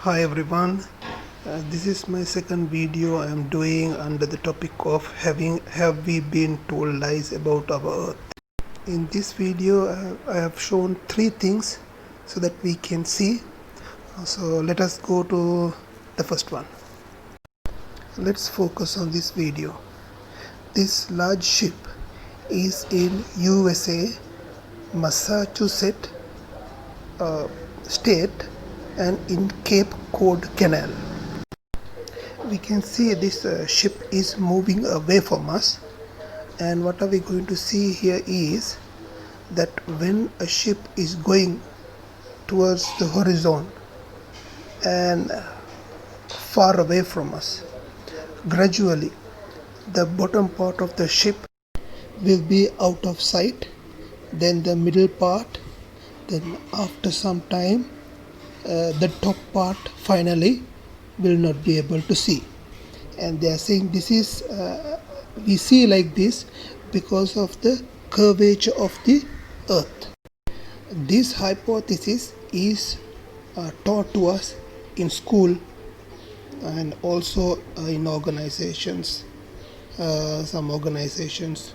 Hi everyone, this is my second video I am doing under the topic of have we been told lies about our earth. In this video I have shown three things so that we can see. So let us go to the first one. Let's focus on this video. This large ship is in USA, Massachusetts state, and in Cape Cod Canal. We can see this ship is moving away from us, and what are we going to see here is that when a ship is going towards the horizon and far away from us, gradually the bottom part of the ship will be out of sight, then the middle part, then after some time the top part finally will not be able to see. And they are saying this is we see like this because of the curvature of the earth. This hypothesis is taught to us in school and also in organizations, some organizations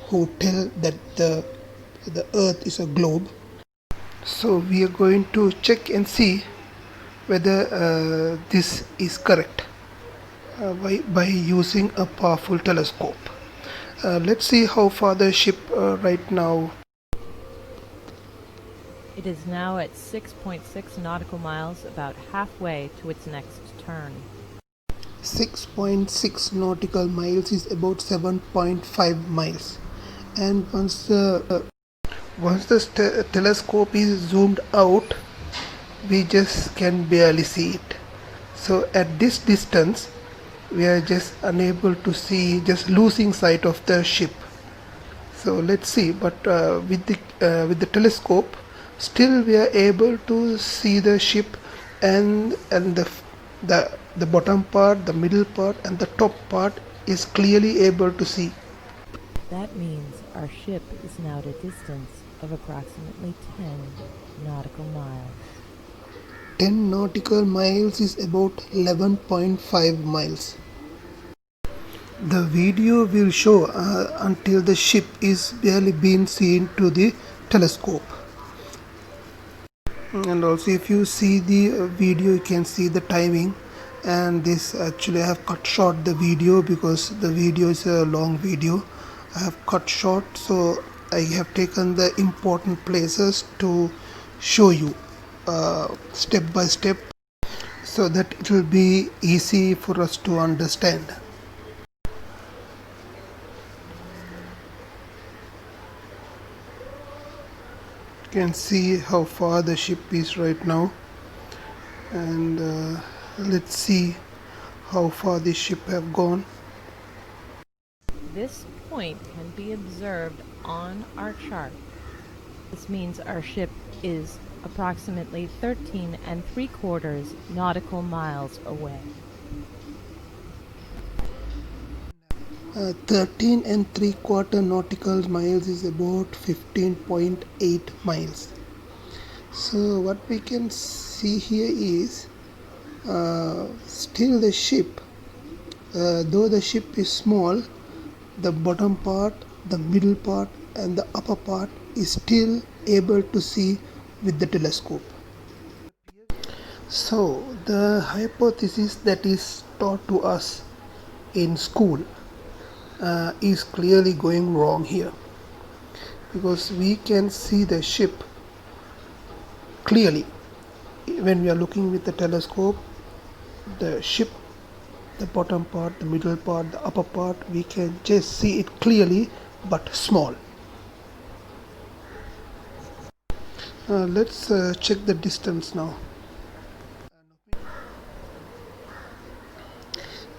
who tell that the earth is a globe. So we are going to check and see whether this is correct by using a powerful telescope. Let's see how far the ship right now. It is now at 6.6 nautical miles, about halfway to its next turn. 6.6 nautical miles is about 7.5 miles, and once the telescope is zoomed out, we just can barely see it. So at this distance we are just unable to see, just losing sight of the ship. So let's see, but with the telescope still we are able to see the ship, and the bottom part, the middle part, and the top part is clearly able to see. That means our ship is now at a distance of approximately 10 nautical miles. 10 nautical miles is about 11.5 miles. The video will show until the ship is barely being seen to the telescope. And also if you see the video, you can see the timing, and this actually I have cut short the video because the video is a long video. I have cut short, so I have taken the important places to show you step by step so that it will be easy for us to understand. You can see how far the ship is right now, and let's see how far the ship have gone. This point can be observed on our chart. This means our ship is approximately 13 3/4 nautical miles away. 13 3/4 nautical miles is about 15.8 miles. So what we can see here is still the ship, though the ship is small, the bottom part, the middle part, and the upper part is still able to see with the telescope. So the hypothesis that is taught to us in school is clearly going wrong here, because we can see the ship clearly when we are looking with the telescope. The ship, the bottom part, the middle part, the upper part, we can just see it clearly but small. Let's check the distance now.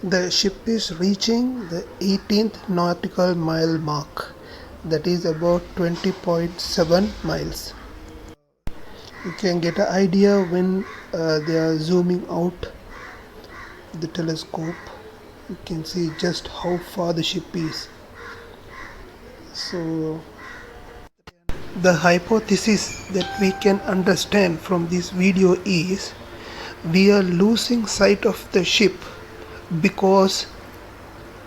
The ship is reaching the 18th nautical mile mark, that is about 20.7 miles. You can get an idea when they are zooming out the telescope. You can see just how far the ship is. So the hypothesis that we can understand from this video is We are losing sight of the ship because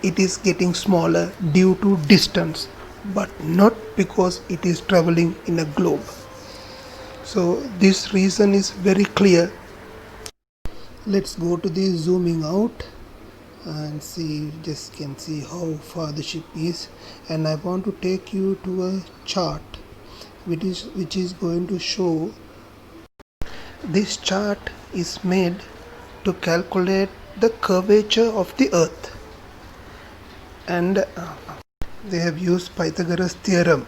it is getting smaller due to distance, but not because it is traveling in a globe. So this reason is very clear. Let's go to the zooming out and see, just can see how far the ship is. And I want to take you to a chart which is going to show. This chart is made to calculate the curvature of the earth, and they have used Pythagoras theorem.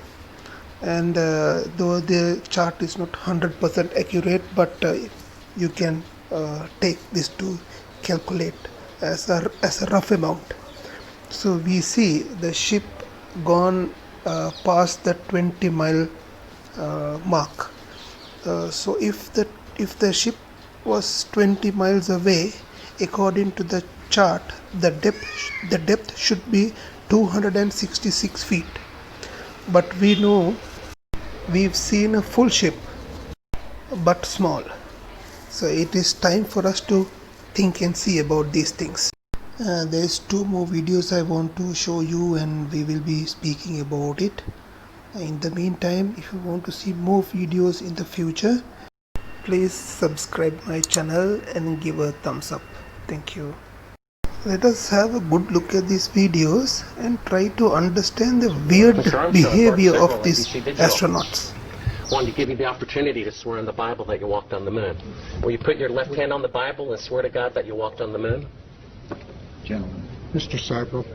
And though the chart is not 100% accurate, but you can take this to calculate as a rough amount. So we see the ship gone past the 20-mile mark. So if the ship was 20 miles away, according to the chart, the depth should be 266 feet. But we know, we've seen a full ship but small. So it is time for us to think and see about these things. There's two more videos I want to show you, and we will be speaking about it. In the meantime, if you want to see more videos in the future, please subscribe my channel and give a thumbs up. Thank you. Let us have a good look at these videos and try to understand the weird behavior of these astronauts. Wanted to give you the opportunity to swear on the Bible that you walked on the moon. Will you put your left hand on the Bible and swear to God that you walked on the moon? Gentlemen. Mr. Seibel.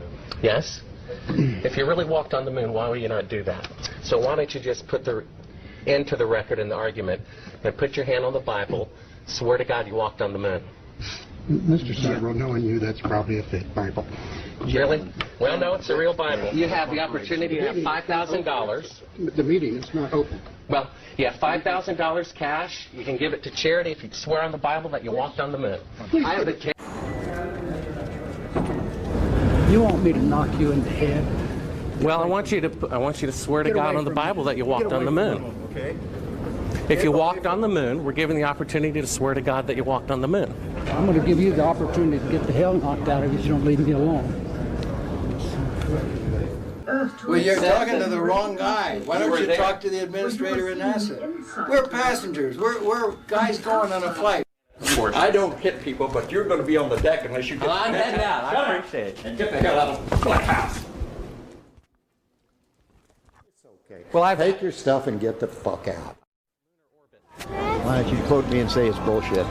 Yes? If you really walked on the moon, why would you not do that? So why don't you just put the end to the record in the argument and put your hand on the Bible, swear to God you walked on the moon. Mr. Seibel, knowing you, that's probably a fake Bible. Really? Well, no, it's a real Bible. You have the opportunity to have $5,000. The meeting is not open. Well, you have $5,000 cash. You can give it to charity if you swear on the Bible that you walked on the moon. I have the You want me to knock you in the head? Well, I want you to swear to God on the Bible that you walked on the moon. Okay. If you walked on the moon, we're given the opportunity to swear to God that you walked on the moon. I'm going to give you the opportunity to get the hell knocked out of you if you don't leave me alone. Well, you're talking to the wrong guy. Why don't you talk to the administrator in NASA? We're passengers. We're guys going on a flight. I don't hit people, but you're going to be on the deck unless you get. I'm heading out. I appreciate it. And get the hell out of the house. Well, I've Take your stuff and get the fuck out. Why don't you quote me and say it's bullshit?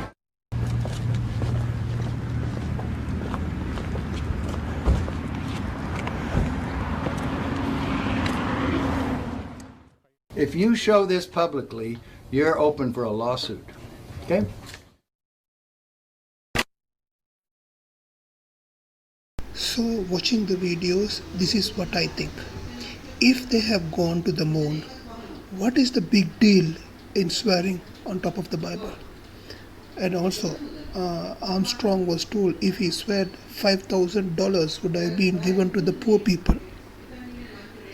If you show this publicly, you're open for a lawsuit. Okay? So watching the videos, this is what I think. If they have gone to the moon, what is the big deal in swearing on top of the Bible? And also, Armstrong was told if he swore $5,000 would have been given to the poor people.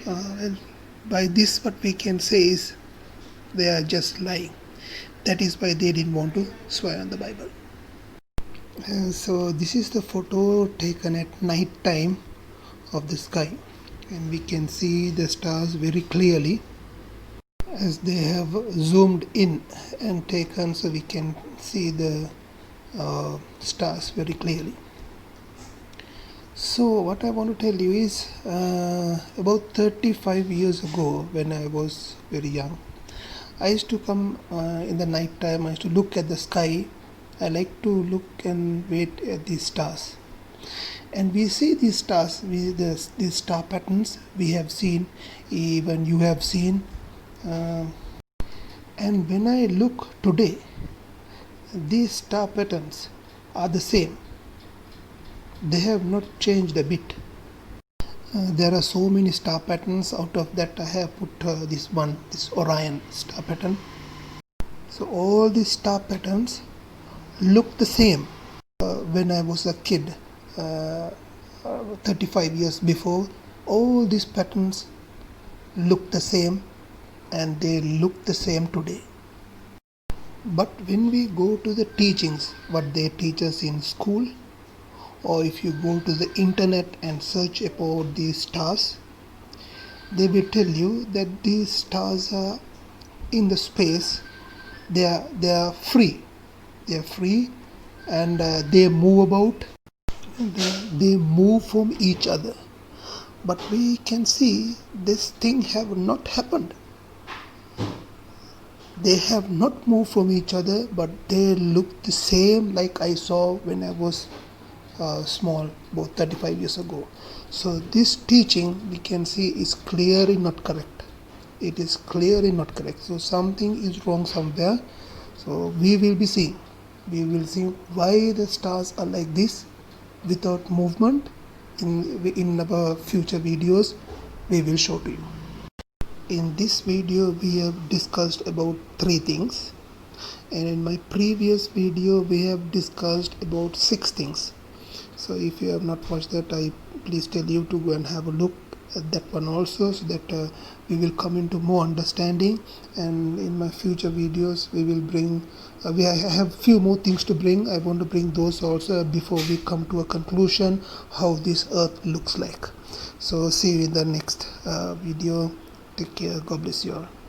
And by this, what we can say is they are just lying. That is why they didn't want to swear on the Bible. So this is the photo taken at night time of the sky, and we can see the stars very clearly as they have zoomed in and taken, so we can see the stars very clearly. So what I want to tell you is about 35 years ago, when I was very young, I used to come in the night time. I used to look at the sky. I like to look and wait at these stars, and we see these stars, these star patterns we have seen, even you have seen, and when I look today, these star patterns are the same. They have not changed a bit. There are so many star patterns. Out of that, I have put this Orion star pattern. So all these star patterns look the same when I was a kid, 35 years before. All these patterns look the same, and they look the same today. But when we go to the teachings, what they teach us in school, or if you go to the internet and search about these stars, they will tell you that these stars are in the space. They are free. They are free, and they move about. They move from each other. But we can see this thing have not happened. They have not moved from each other, but they look the same like I saw when I was small, about 35 years ago. So this teaching we can see is clearly not correct. It is clearly not correct. So something is wrong somewhere. So we will be seeing. We will see why the stars are like this without movement. In our future videos, we will show to you. In this video we have discussed about 3 things, and in my previous video we have discussed about 6 things. So if you have not watched that, I please tell you to go and have a look at that one also, so that we will come into more understanding. And in my future videos we will bring I have few more things to bring. I want to bring those also before we come to a conclusion how this earth looks like. So see you in the next video. Take care. God bless you all.